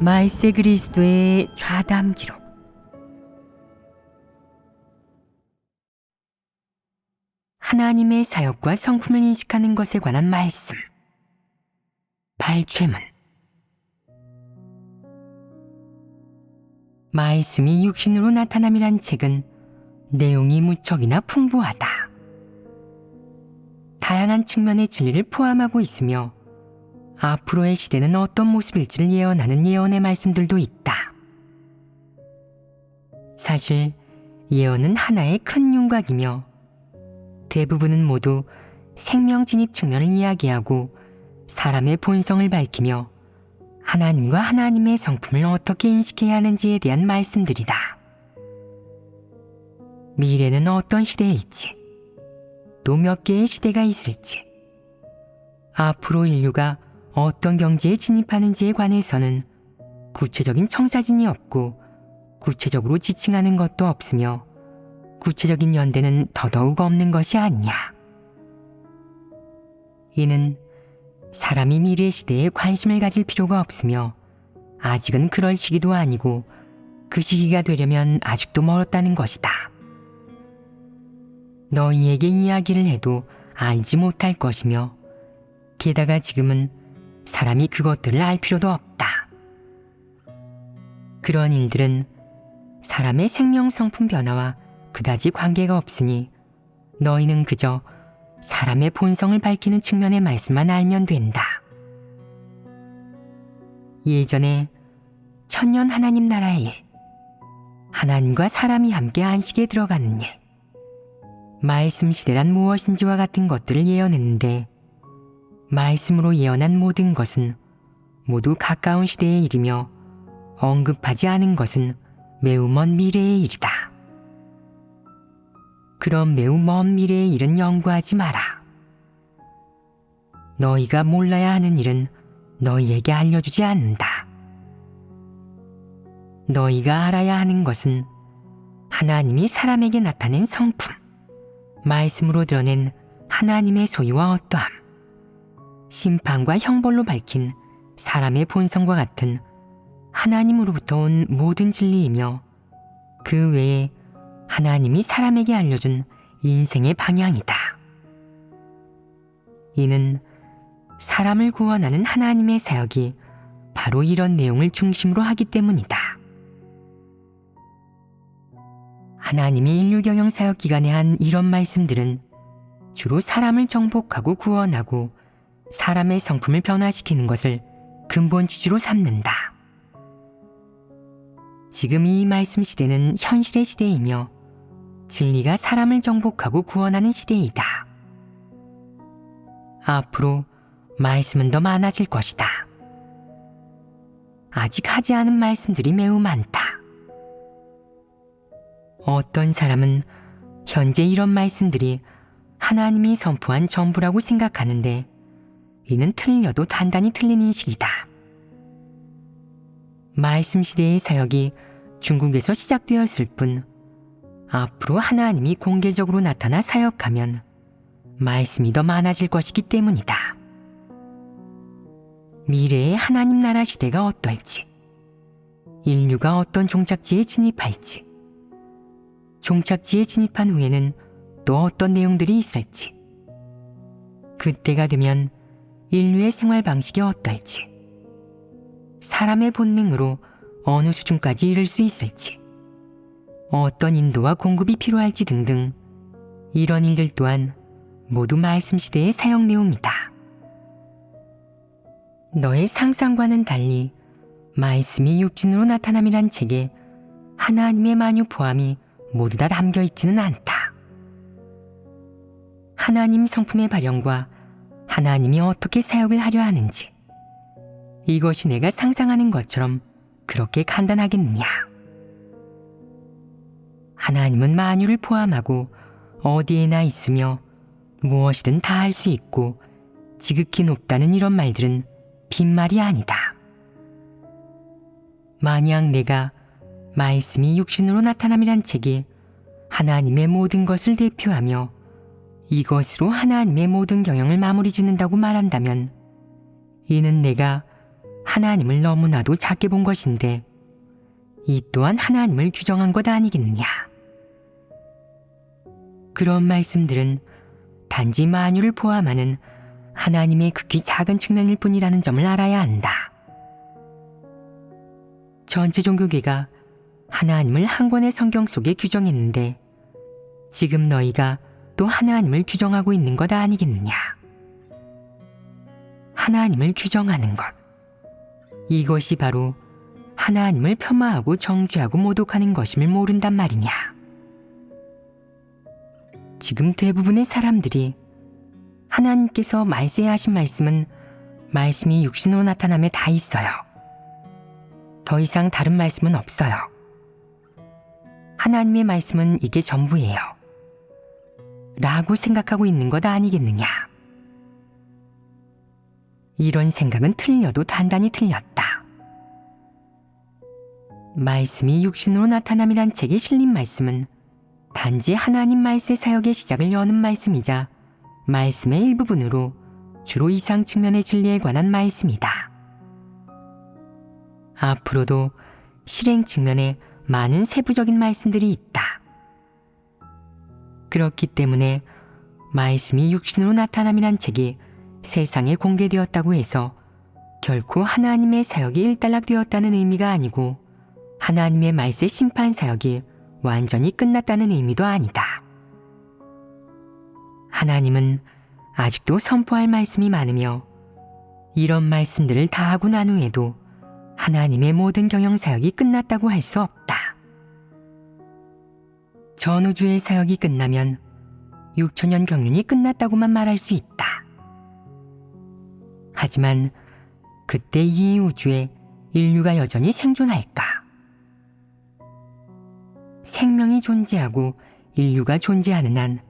마이세 그리스도의 좌담 기록. 하나님의 사역과 성품을 인식하는 것에 관한 말씀. 발췌문. 말씀이 육신으로 나타남이란 책은 내용이 무척이나 풍부하다. 다양한 측면의 진리를 포함하고 있으며 앞으로의 시대는 어떤 모습일지를 예언하는 예언의 말씀들도 있다. 사실 예언은 하나의 큰 윤곽이며 대부분은 모두 생명 진입 측면을 이야기하고 사람의 본성을 밝히며 하나님과 하나님의 성품을 어떻게 인식해야 하는지에 대한 말씀들이다. 미래는 어떤 시대일지, 또 몇 개의 시대가 있을지, 앞으로 인류가 어떤 경지에 진입하는지에 관해서는 구체적인 청사진이 없고 구체적으로 지칭하는 것도 없으며 구체적인 연대는 더더욱 없는 것이 아니냐. 이는 사람이 미래 시대에 관심을 가질 필요가 없으며 아직은 그럴 시기도 아니고 그 시기가 되려면 아직도 멀었다는 것이다. 너희에게 이야기를 해도 알지 못할 것이며 게다가 지금은 사람이 그것들을 알 필요도 없다. 그런 일들은 사람의 생명 성품 변화와 그다지 관계가 없으니 너희는 그저 사람의 본성을 밝히는 측면의 말씀만 알면 된다. 예전에 천년 하나님 나라의 일, 하나님과 사람이 함께 안식에 들어가는 일, 말씀 시대란 무엇인지와 같은 것들을 예언했는데 말씀으로 예언한 모든 것은 모두 가까운 시대의 일이며 언급하지 않은 것은 매우 먼 미래의 일이다. 그럼 매우 먼 미래의 일은 연구하지 마라. 너희가 몰라야 하는 일은 너희에게 알려주지 않는다. 너희가 알아야 하는 것은 하나님이 사람에게 나타낸 성품, 말씀으로 드러낸 하나님의 소유와 어떠함, 심판과 형벌로 밝힌 사람의 본성과 같은 하나님으로부터 온 모든 진리이며 그 외에 하나님이 사람에게 알려준 인생의 방향이다. 이는 사람을 구원하는 하나님의 사역이 바로 이런 내용을 중심으로 하기 때문이다. 하나님이 인류 경영 사역 기간에 한 이런 말씀들은 주로 사람을 정복하고 구원하고 사람의 성품을 변화시키는 것을 근본 취지로 삼는다. 지금 이 말씀 시대는 현실의 시대이며 진리가 사람을 정복하고 구원하는 시대이다. 앞으로 말씀은 더 많아질 것이다. 아직 하지 않은 말씀들이 매우 많다. 어떤 사람은 현재 이런 말씀들이 하나님이 선포한 전부라고 생각하는데 이는 틀려도 단단히 틀린 인식이다. 말씀 시대의 사역이 중국에서 시작되었을 뿐 앞으로 하나님이 공개적으로 나타나 사역하면 말씀이 더 많아질 것이기 때문이다. 미래의 하나님 나라 시대가 어떨지, 인류가 어떤 종착지에 진입할지, 종착지에 진입한 후에는 또 어떤 내용들이 있을지, 그때가 되면 인류의 생활 방식이 어떨지, 사람의 본능으로 어느 수준까지 이를 수 있을지, 어떤 인도와 공급이 필요할지 등등 이런 일들 또한 모두 말씀 시대의 사역 내용이다. 너의 상상과는 달리 말씀이 육신으로 나타남이란 책에 하나님의 만유 포함이 모두 다 담겨 있지는 않다. 하나님 성품의 발현과 하나님이 어떻게 사역을 하려 하는지, 이것이 내가 상상하는 것처럼 그렇게 간단하겠느냐. 하나님은 만유를 포함하고 어디에나 있으며 무엇이든 다 할 수 있고 지극히 높다는 이런 말들은 빈말이 아니다. 만약 내가 말씀이 육신으로 나타남이란 책이 하나님의 모든 것을 대표하며 이것으로 하나님의 모든 경영을 마무리 짓는다고 말한다면 이는 내가 하나님을 너무나도 작게 본 것인데 이 또한 하나님을 규정한 것 아니겠느냐. 그런 말씀들은 단지 만유를 포함하는 하나님의 극히 작은 측면일 뿐이라는 점을 알아야 한다. 전체 종교계가 하나님을 한 권의 성경 속에 규정했는데 지금 너희가 또 하나님을 규정하고 있는 것 아니겠느냐. 하나님을 규정하는 것, 이것이 바로 하나님을 폄하하고 정죄하고 모독하는 것임을 모른단 말이냐. 지금 대부분의 사람들이 하나님께서 말세에 하신 말씀은 말씀이 육신으로 나타남에 다 있어요. 더 이상 다른 말씀은 없어요. 하나님의 말씀은 이게 전부예요. 라고 생각하고 있는 것 아니겠느냐. 이런 생각은 틀려도 단단히 틀렸다. 말씀이 육신으로 나타남이란 책에 실린 말씀은 단지 하나님 말세 사역의 시작을 여는 말씀이자 말씀의 일부분으로 주로 이상 측면의 진리에 관한 말씀이다. 앞으로도 실행 측면에 많은 세부적인 말씀들이 있다. 그렇기 때문에 말씀이 육신으로 나타남이란 책이 세상에 공개되었다고 해서 결코 하나님의 사역이 일단락되었다는 의미가 아니고 하나님의 말세 심판 사역이 완전히 끝났다는 의미도 아니다. 하나님은 아직도 선포할 말씀이 많으며 이런 말씀들을 다 하고 난 후에도 하나님의 모든 경영 사역이 끝났다고 할 수 없다. 전우주의 사역이 끝나면 6천년 경륜이 끝났다고만 말할 수 있다. 하지만 그때 이 우주에 인류가 여전히 생존할까? 생명이 존재하고 인류가 존재하는 한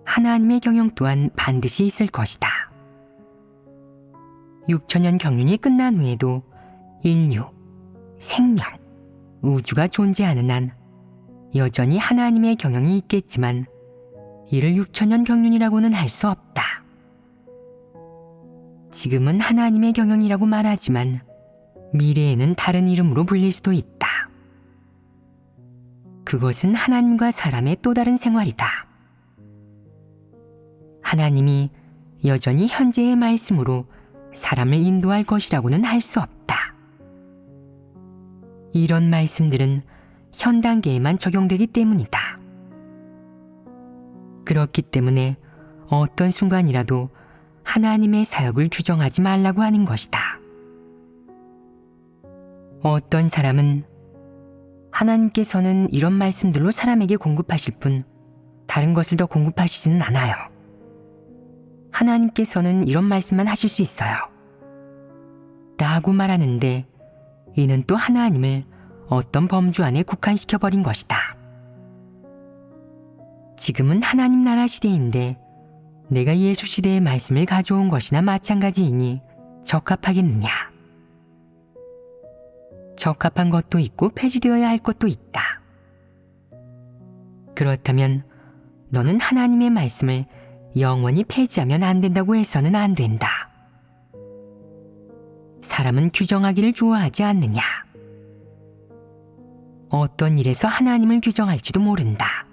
하나님의 경영 또한 반드시 있을 것이다. 6천년 경륜이 끝난 후에도 인류, 생명, 우주가 존재하는 한 여전히 하나님의 경영이 있겠지만 이를 6천년 경륜이라고는 할 수 없다. 지금은 하나님의 경영이라고 말하지만 미래에는 다른 이름으로 불릴 수도 있다. 그것은 하나님과 사람의 또 다른 생활이다. 하나님이 여전히 현재의 말씀으로 사람을 인도할 것이라고는 할 수 없다. 이런 말씀들은 현 단계에만 적용되기 때문이다. 그렇기 때문에 어떤 순간이라도 하나님의 사역을 규정하지 말라고 하는 것이다. 어떤 사람은 하나님께서는 이런 말씀들로 사람에게 공급하실 뿐 다른 것을 더 공급하시지는 않아요. 하나님께서는 이런 말씀만 하실 수 있어요. 라고 말하는데 이는 또 하나님을 어떤 범주 안에 국한시켜버린 것이다. 지금은 하나님 나라 시대인데 내가 예수 시대의 말씀을 가져온 것이나 마찬가지이니 적합하겠느냐? 적합한 것도 있고 폐지되어야 할 것도 있다. 그렇다면 너는 하나님의 말씀을 영원히 폐지하면 안 된다고 해서는 안 된다. 사람은 규정하기를 좋아하지 않느냐? 어떤 일에서 하나님을 규정할지도 모른다.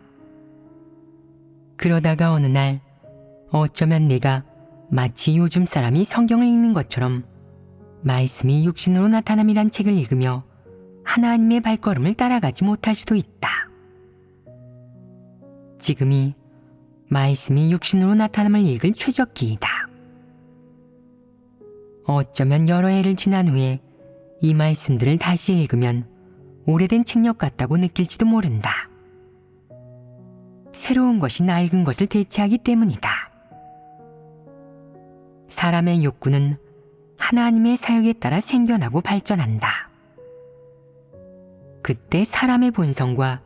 그러다가 어느 날 어쩌면 내가 마치 요즘 사람이 성경을 읽는 것처럼 말씀이 육신으로 나타남이란 책을 읽으며 하나님의 발걸음을 따라가지 못할 수도 있다. 지금이 말씀이 육신으로 나타남을 읽을 최적기이다. 어쩌면 여러 해를 지난 후에 이 말씀들을 다시 읽으면 오래된 책력 같다고 느낄지도 모른다. 새로운 것이 낡은 것을 대체하기 때문이다. 사람의 욕구는 하나님의 사역에 따라 생겨나고 발전한다. 그때 사람의 본성과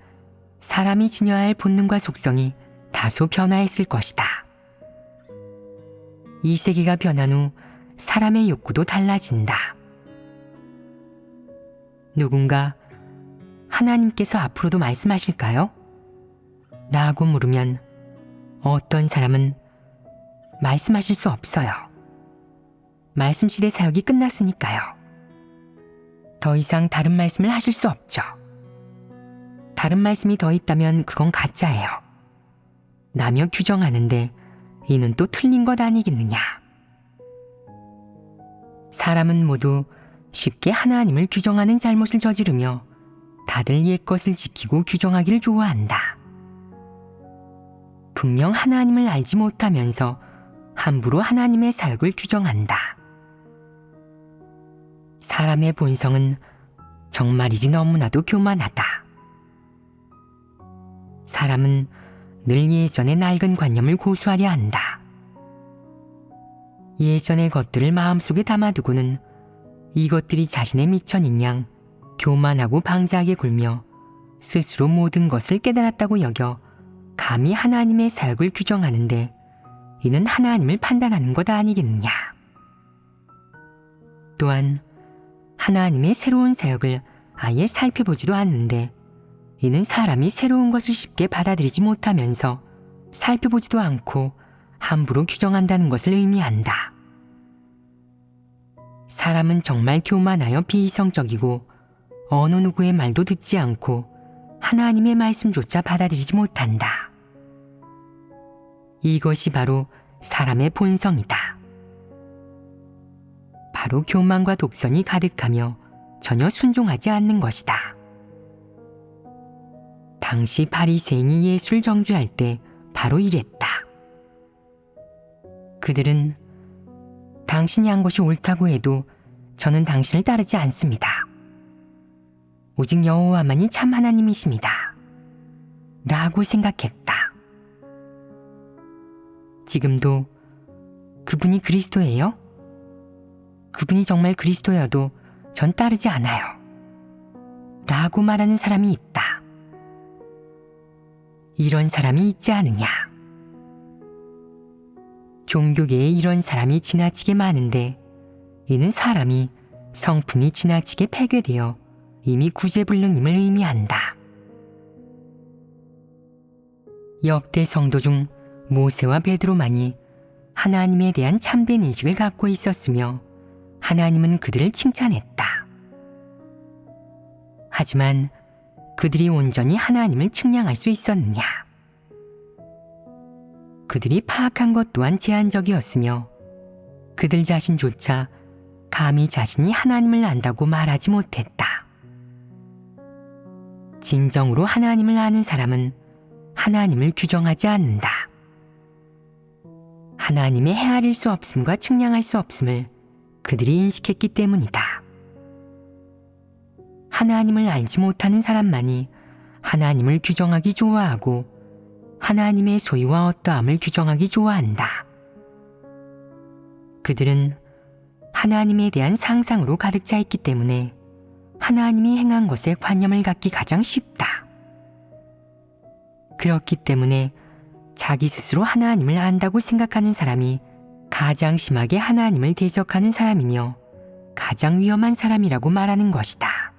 사람이 지녀야 할 본능과 속성이 다소 변화했을 것이다. 이 세계가 변한 후 사람의 욕구도 달라진다. 누군가 하나님께서 앞으로도 말씀하실까요? 라고 물으면 어떤 사람은 말씀하실 수 없어요. 말씀시대 사역이 끝났으니까요. 더 이상 다른 말씀을 하실 수 없죠. 다른 말씀이 더 있다면 그건 가짜예요. 라며 규정하는데 이는 또 틀린 것 아니겠느냐. 사람은 모두 쉽게 하나님을 규정하는 잘못을 저지르며 다들 옛것을 지키고 규정하기를 좋아한다. 분명 하나님을 알지 못하면서 함부로 하나님의 사역을 규정한다. 사람의 본성은 정말이지 너무나도 교만하다. 사람은 늘 예전의 낡은 관념을 고수하려 한다. 예전의 것들을 마음속에 담아두고는 이것들이 자신의 미천인 양 교만하고 방자하게 굴며 스스로 모든 것을 깨달았다고 여겨 감히 하나님의 사역을 규정하는데 이는 하나님을 판단하는 것 아니겠느냐. 또한 하나님의 새로운 사역을 아예 살펴보지도 않는데 이는 사람이 새로운 것을 쉽게 받아들이지 못하면서 살펴보지도 않고 함부로 규정한다는 것을 의미한다. 사람은 정말 교만하여 비이성적이고 어느 누구의 말도 듣지 않고 하나님의 말씀조차 받아들이지 못한다. 이것이 바로 사람의 본성이다. 바로 교만과 독선이 가득하며 전혀 순종하지 않는 것이다. 당시 바리새인이 예수를 정죄할 때 바로 이랬다. 그들은 당신이 한 것이 옳다고 해도 저는 당신을 따르지 않습니다. 오직 여호와만이 참 하나님이십니다. 라고 생각했다. 지금도 그분이 그리스도예요? 그분이 정말 그리스도여도 전 따르지 않아요. 라고 말하는 사람이 있다. 이런 사람이 있지 않으냐? 종교계에 이런 사람이 지나치게 많은데 이는 사람이 성품이 지나치게 폐괴되어 이미 구제불능임을 의미한다. 역대 성도 중 모세와 베드로만이 하나님에 대한 참된 인식을 갖고 있었으며 하나님은 그들을 칭찬했다. 하지만 그들이 온전히 하나님을 측량할 수 있었느냐? 그들이 파악한 것 또한 제한적이었으며 그들 자신조차 감히 자신이 하나님을 안다고 말하지 못했다. 진정으로 하나님을 아는 사람은 하나님을 규정하지 않는다. 하나님의 헤아릴 수 없음과 측량할 수 없음을 그들이 인식했기 때문이다. 하나님을 알지 못하는 사람만이 하나님을 규정하기 좋아하고 하나님의 소유와 어떠함을 규정하기 좋아한다. 그들은 하나님에 대한 상상으로 가득 차 있기 때문에 하나님이 행한 것에 관념을 갖기 가장 쉽다. 그렇기 때문에 자기 스스로 하나님을 안다고 생각하는 사람이 가장 심하게 하나님을 대적하는 사람이며 가장 위험한 사람이라고 말하는 것이다.